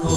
بسم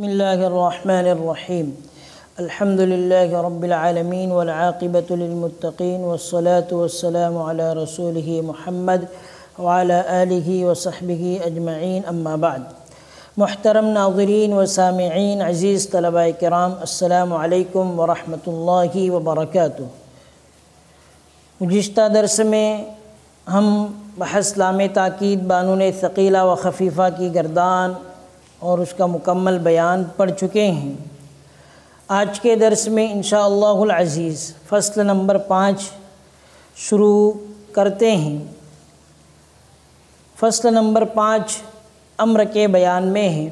اللہ الرحمن الرحیم الحمد للہ رب العالمین والعاقبۃ للمتقین والصلاة والسلام علی رسولہ محمد وعلی آلہ وصحبہ اجمعین اما بعد۔ محترم ناظرین و سامعین، عزیز طلباء کرام، السلام علیکم ورحمۃ اللہ وبرکاتہ۔ گزشتہ درس میں ہم بحث لام تاکید بانون ثقیلہ و خفیفہ کی گردان اور اس کا مکمل بیان پڑھ چکے ہیں۔ آج کے درس میں انشاءاللہ العزیز فصل نمبر 5 شروع کرتے ہیں۔ فصل نمبر 5 امر کے بیان میں ہے۔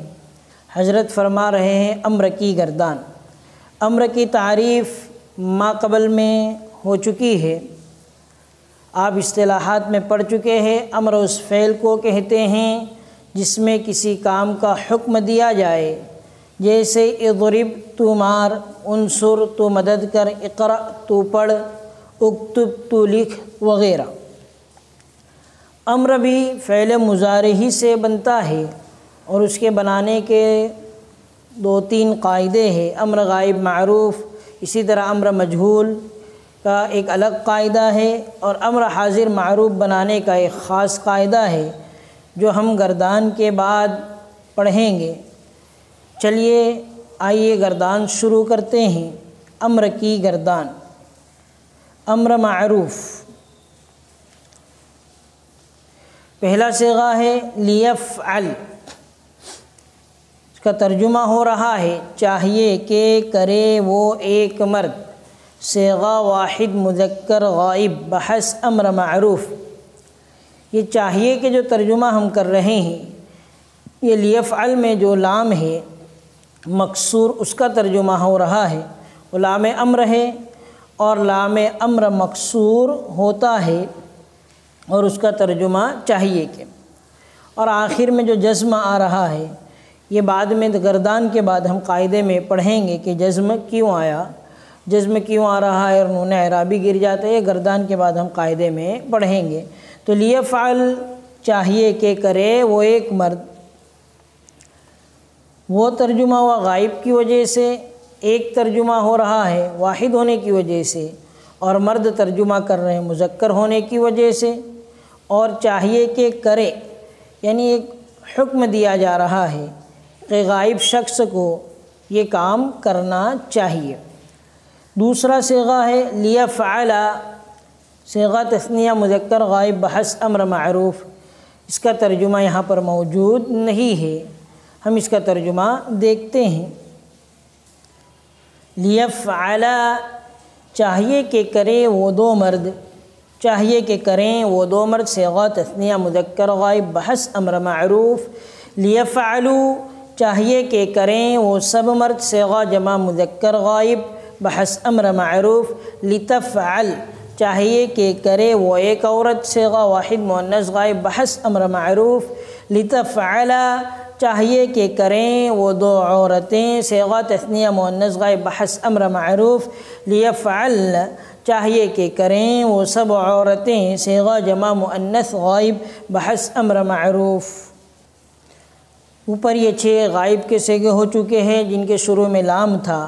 حضرت فرما رہے ہیں امر کی گردان۔ امر کی تعریف ما قبل میں ہو چکی ہے، آپ اصطلاحات میں پڑھ چکے ہیں۔ امر اس فعل کو کہتے ہیں جس میں کسی کام کا حکم دیا جائے، جیسے اضرب تو مار، انصر تو مدد کر، اقرأ تو پڑھ، اکتب تو لکھ وغیرہ۔ امر بھی فعل مضارع ہی سے بنتا ہے اور اس کے بنانے کے 2-3 قاعدے ہیں۔ امر غائب معروف، اسی طرح امر مجہول کا ایک الگ قاعدہ ہے، اور امر حاضر معروف بنانے کا ایک خاص قاعدہ ہے جو ہم گردان کے بعد پڑھیں گے۔ چلیے آئیے گردان شروع کرتے ہیں۔ امر کی گردان۔ امر معروف پہلا صیغہ ہے لیفعل، اس کا ترجمہ ہو رہا ہے چاہیے کہ کرے وہ ایک مرد۔ صیغہ واحد مذکر غائب بحث امر معروف۔ یہ چاہیے کہ جو ترجمہ ہم کر رہے ہیں، یہ لیفعل میں جو لام ہے مکسور، اس کا ترجمہ ہو رہا ہے۔ وہ لام امر ہے اور لام امر مکسور ہوتا ہے اور اس کا ترجمہ چاہیے کہ۔ اور آخر میں جو جزم آ رہا ہے، یہ بعد میں گردان کے بعد ہم قاعدے میں پڑھیں گے کہ جزم کیوں آیا، جزم کیوں آ رہا ہے اور نون اعرابی گر جاتا ہے، یہ گردان کے بعد ہم قاعدے میں پڑھیں گے۔ تو لیفعل چاہیے کہ کرے وہ ایک مرد، وہ ترجمہ ہوا غائب کی وجہ سے، ایک ترجمہ ہو رہا ہے واحد ہونے کی وجہ سے، اور مرد ترجمہ کر رہے ہیں مذکر ہونے کی وجہ سے۔ اور چاہیے کہ کرے یعنی ایک حکم دیا جا رہا ہے کہ غائب شخص کو یہ کام کرنا چاہیے۔ دوسرا صیغہ ہے لیفعل، صیغہ تثنیہ مذکر غائب بحث امر معروف۔ اس کا ترجمہ یہاں پر موجود نہیں ہے، ہم اس کا ترجمہ دیکھتے ہیں۔ لیفعل چاہیے کہ کرے وہ 2 مرد، چاہیے کہ کریں وہ 2 مرد، صیغہ تثنیہ مذکر غائب بحث امر معروف۔ لیفعلوا چاہیے کہ کریں وہ سب مرد، صیغہ جمع مذکر غائب بحث امر معروف۔ لتفعل چاہیے کہ کرے وہ ایک عورت، صیغہ واحد مؤنث غائب بحث امر معروف۔ لتفعل چاہیے کہ کریں وہ 2 عورتیں، صیغہ تثنیہ مؤنث غائب بحث امر معروف۔ لیفعل چاہیے کہ کریں وہ سب عورتیں، صیغہ جمع مؤنث غائب بحث امر معروف۔ اوپر یہ 6 غائب کے صیغے ہو چکے ہیں جن کے شروع میں لام تھا۔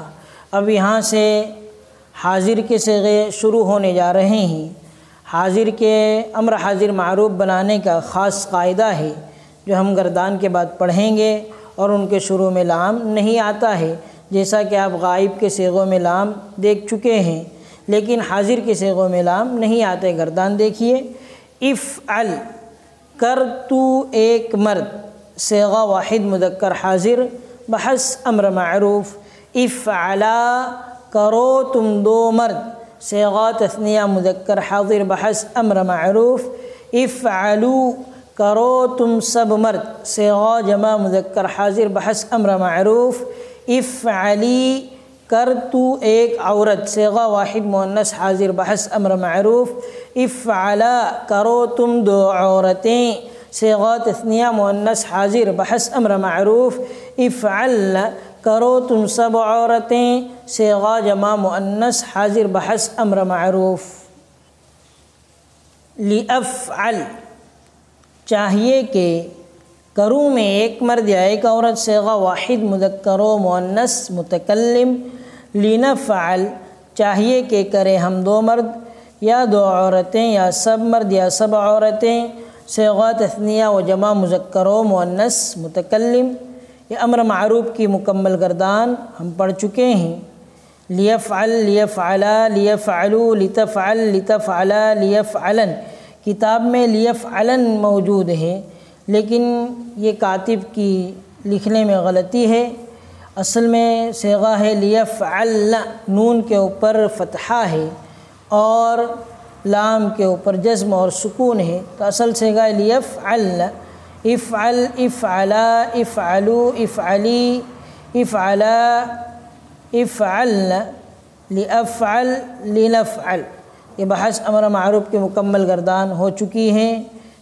اب یہاں سے حاضر کے صیغے شروع ہونے جا رہے ہیں۔ حاضر کے امر حاضر معروف بنانے کا خاص قاعدہ ہے جو ہم گردان کے بعد پڑھیں گے، اور ان کے شروع میں لام نہیں آتا ہے، جیسا کہ آپ غائب کے صیغوں میں لام دیکھ چکے ہیں، لیکن حاضر کے صیغوں میں لام نہیں آتے۔ گردان دیکھیے، افعل کر تو ایک مرد، صیغہ واحد مذکر حاضر بحث امر معروف۔ افعلا کرو تم 2 مرد، صیغہ تثنیہ مذکر حاضر بحث امر معروف۔ افعلوا کرو تم سب مرد، صیغہ جمع مذکر حاضر بحث امر معروف۔ افعلی کر تو ایک عورت، صیغہ واحد مؤنث حاضر بحث امر معروف۔ افعلا کرو تم 2 عورتیں، صیغہ تثنیہ مؤنث حاضر بحث امر معروف۔ افعل کرو تم سب عورتیں، صیغہ جمع مؤنث حاضر بحث امر معروف۔ لِأَفْعَل چاہیے کہ، کروں میں ایک مرد یا ایک عورت، صیغہ واحد مذکر و مؤنث متکلم۔ لِنَفْعَل چاہیے کہ کرے ہم دو مرد یا دو عورتیں یا سب مرد یا سب عورتیں، صیغہ تثنیہ و جمع مذکر و مؤنث متکلم۔ یہ امر معروف کی مکمل گردان ہم پڑھ چکے ہیں۔ لیفعل، لیفعلا، لیفعلوا، لتفعل، لتفعلا، لیفعلن۔ کتاب میں لیفعلن موجود ہے، لیکن یہ کاتب کی لکھنے میں غلطی ہے۔ اصل میں صیغہ ہے لیفعل، نون کے اوپر فتحہ ہے اور لام کے اوپر جزم اور سکون ہے، تو اصل صیغہ ہے لیفعل۔ افعل، افعلا، افعلوا، افعلی، افعلا، افعلن، لافعل، لنفعل۔ یہ بحث امر معروف کی مکمل گردان ہو چکی ہے۔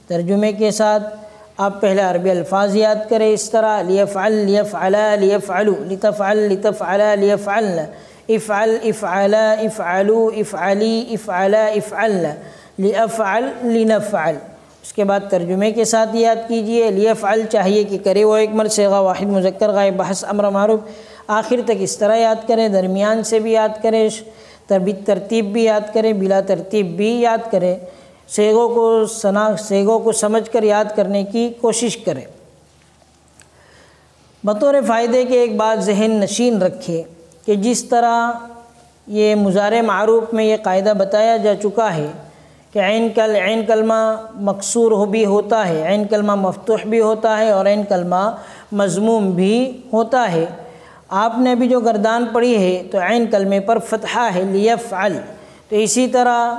ترجمے کے ساتھ آپ پہلے عربی الفاظ یاد کریں اس طرح: لیفعل، لیفعلا، لیفعلوا، لتفعل، لتفعلا، لیفعلن، افعل، افعلا، افعلوا، افعلی، افعلا، افعلن، لافعل، لنفعل۔ اس کے بعد ترجمے کے ساتھ یاد کیجئے: لیفعل چاہیے کہ کرے وہ ایک مرد، صیغہ واحد مذکر غائب بحث امر معروف۔ آخر تک اس طرح یاد کریں، درمیان سے بھی یاد کریں، ترتیب بھی یاد کریں، بلا ترتیب بھی یاد کریں۔ سیغوں کو سمجھ کر یاد کرنے کی کوشش کریں۔ بطور فائدے کے ایک بات ذہن نشین رکھے کہ جس طرح یہ مضارع معروف میں یہ قاعدہ بتایا جا چکا ہے کہ عین کلمہ مکسور بھی ہوتا ہے، عین کلمہ مفتوح بھی ہوتا ہے اور عین کلمہ مضموم بھی ہوتا ہے۔ آپ نے ابھی جو گردان پڑھی ہے تو عین کلمے پر فتحہ ہے، لیفعل، تو اسی طرح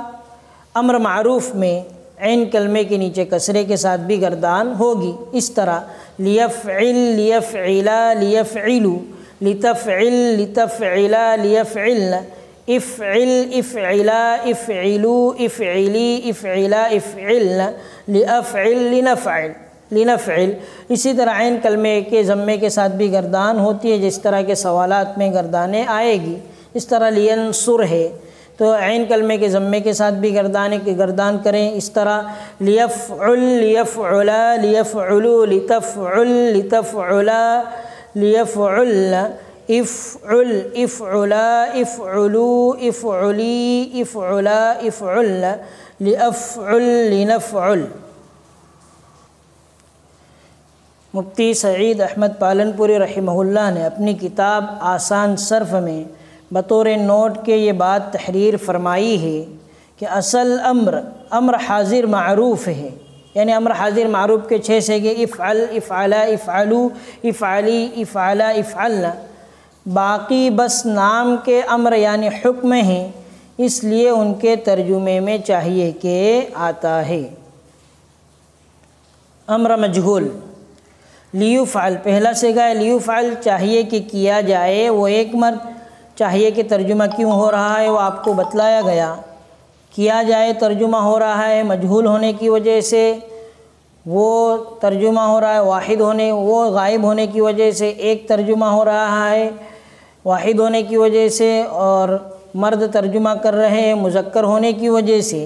امر معروف میں عین کلمے کے نیچے کسرے کے ساتھ بھی گردان ہوگی، اس طرح لیفعل، لیفعلا، لیفعلوا، لتفعل، لتفعلا، لیفعلن، افعل، افعلا، افعلوا، افعلی، افعلا، افعلن، لافعل، لنفعل، لنفعل۔ اسی طرح عین کلمے کے ضمے کے ساتھ بھی گردان ہوتی ہے، جس طرح کے سوالات میں گردانیں آئے گی۔ اس طرح لینصر ہے تو عین کلمے کے ضمے کے ساتھ بھی گردان کریں، اس طرح لیفعل، لیفعلا، لیفعلوا، لتفعل، لتفعلا، لیفعلن، افعل، افعلا، افعلوا، افعلی، افعلا، افعلن، لافعل، لنفعل۔ مفتی سعید احمد پالنپوری رحمہ اللہ نے اپنی کتاب آسان صرف میں بطور نوٹ کے یہ بات تحریر فرمائی ہے کہ اصل امر حاضر معروف ہے، یعنی امر حاضر معروف کے 6 صیغے افعل، افعلا، افعلوا، افعلی، افعلا، افعلن، باقی بس نام کے امر یعنی حکم ہیں، اس لیے ان کے ترجمے میں چاہیے کہ آتا ہے۔ امر مجہول لیفعل پہلا صیغہ ہے، لیفعل چاہیے کہ کیا جائے وہ ایک مرد۔ چاہیے کہ ترجمہ کیوں ہو رہا ہے وہ آپ کو بتلایا گیا۔ کیا جائے ترجمہ ہو رہا ہے مجہول ہونے کی وجہ سے، وہ ترجمہ ہو رہا ہے واحد ہونے، وہ غائب ہونے کی وجہ سے ایک ترجمہ ہو رہا ہے واحد ہونے کی وجہ سے، اور مرد ترجمہ کر رہے ہیں مذکر ہونے کی وجہ سے۔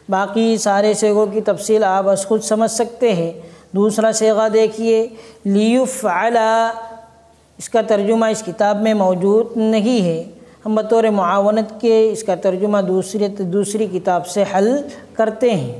باقی سارے صیغوں کی تفصیل آپ بس خود سمجھ سکتے ہیں۔ دوسرا صیغہ دیکھیے لیفعل، اس کا ترجمہ اس کتاب میں موجود نہیں ہے، ہم بطور معاونت کے اس کا ترجمہ دوسری کتاب سے حل کرتے ہیں۔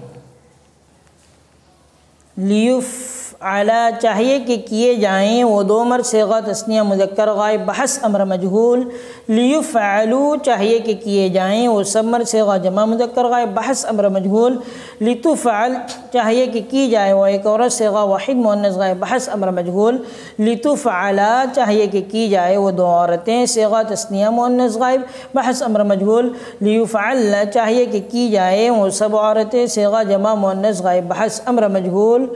لیفعل چاہیے کہ کیے جائیں وہ دو مرد، صیغہ تثنیہ مذکر غائب بحث امر مجہول۔ لیفعلوا چاہیے کہ کیے جائیں وہ سب مرد، صیغہ جمع مذکر غائب بحث امر مجہول۔ لتفعل چاہیے کہ کی جائے وہ ایک عورت، صیغہ واحد مؤنث غائب بحث امر مجہول۔ لتفعلا چاہیے کہ کی جائے وہ دو عورتیں، صیغہ تثنیہ مؤنث غائب بحث امر مجہول۔ لیفعلن چاہیے کہ کی جائے وہ سب عورتیں، صیغہ جمع مؤنث غائب بحث امر مجہول۔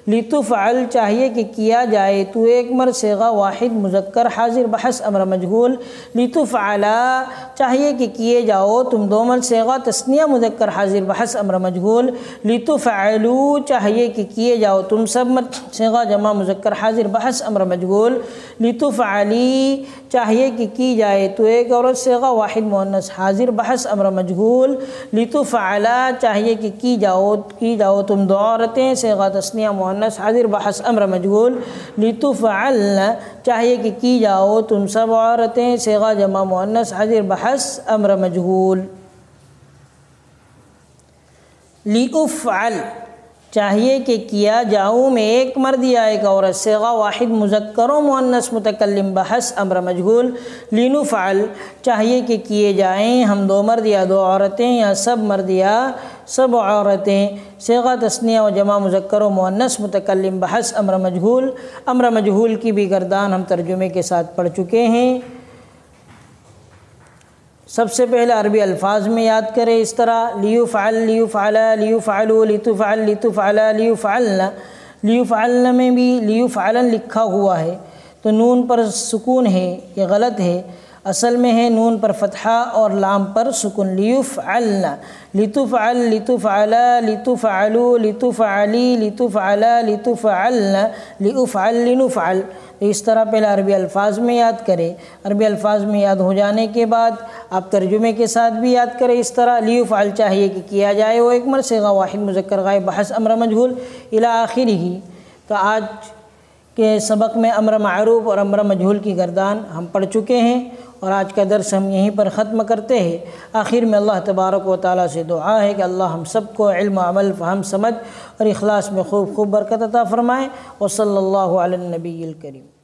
لتفعل چاہیے کہ کیا جائے، تو ایک مرد صیغہ واحد مذکر حاضر بحث امر مجہول، لتفعلا چاہیے کہ کیے جاؤ تم دو مرد صیغہ تثنیہ مذکر حاضر بحث امر مجہول، لتفعلوا چاہیے کہ کیے جاؤ تم سب مرد صیغہ جمع مذکر حاضر بحث امر مجہول، لتفعلی چاہیے کہ کی جائے تو ایک عورت صیغہ واحد مؤنث حاضر بحث امر مجہول، لتفعلا چاہیے کہ کی جاؤ تم دو عورتیں صیغہ تثنیہ مؤنث حاضر بحث امر مجہول، لتفعلن چاہیے کہ کی جاؤ تم سب عورتیں صیغہ جمع مؤنث حاضر بحث امر مجہول، لأفعل چاہیے کہ کیا جاؤں میں ایک مرد یا ایک عورت صیغہ واحد مذکر و مؤنث متکلم بحث امر مجہول، لنفعل چاہیے کہ کیے جائیں ہم دو مرد یا دو عورتیں یا سب مرد یا سب عورتیں صیغہ تثنیہ و جمع مذکر و مؤنث متکلم بحث امر مجہول۔ امر مجہول کی بھی گردان ہم ترجمے کے ساتھ پڑھ چکے ہیں۔ سب سے پہلے عربی الفاظ میں یاد کریں اس طرح لیفعل، لیفعلا، لیفعلوا، لتفعل، لتفعلا، لیفعلن۔ لیفعلن میں بھی لیفعلن لکھا ہوا ہے تو نون پر سکون ہے، یہ غلط ہے، اصل میں ہے نون پر فتحہ اور لام پر سکون، لیفعلن، لتفعل، لتفعلا، لتفعلوا، لتفعلی، لتفعلا، لتفعلن، لأفعل، لنفعل۔ اس طرح پہلے عربی الفاظ میں یاد کریں، عربی الفاظ میں یاد ہو جانے کے بعد آپ ترجمے کے ساتھ بھی یاد کریں اس طرح لیفعل چاہیے کہ کیا جائے وہ ایک مرد صیغہ واحد مذکر غائب بحث امر مجہول الی آخرہ۔ تو آج کے سبق میں امر معروف اور امر مجہول کی گردان ہم پڑھ چکے ہیں اور آج کا درس ہم یہیں پر ختم کرتے ہیں۔ آخر میں اللہ تبارک و تعالیٰ سے دعا ہے کہ اللہ ہم سب کو علم، عمل، فہم، سمجھ اور اخلاص میں خوب برکت عطا فرمائے۔ وصلی اللہ علی النبی الکریم۔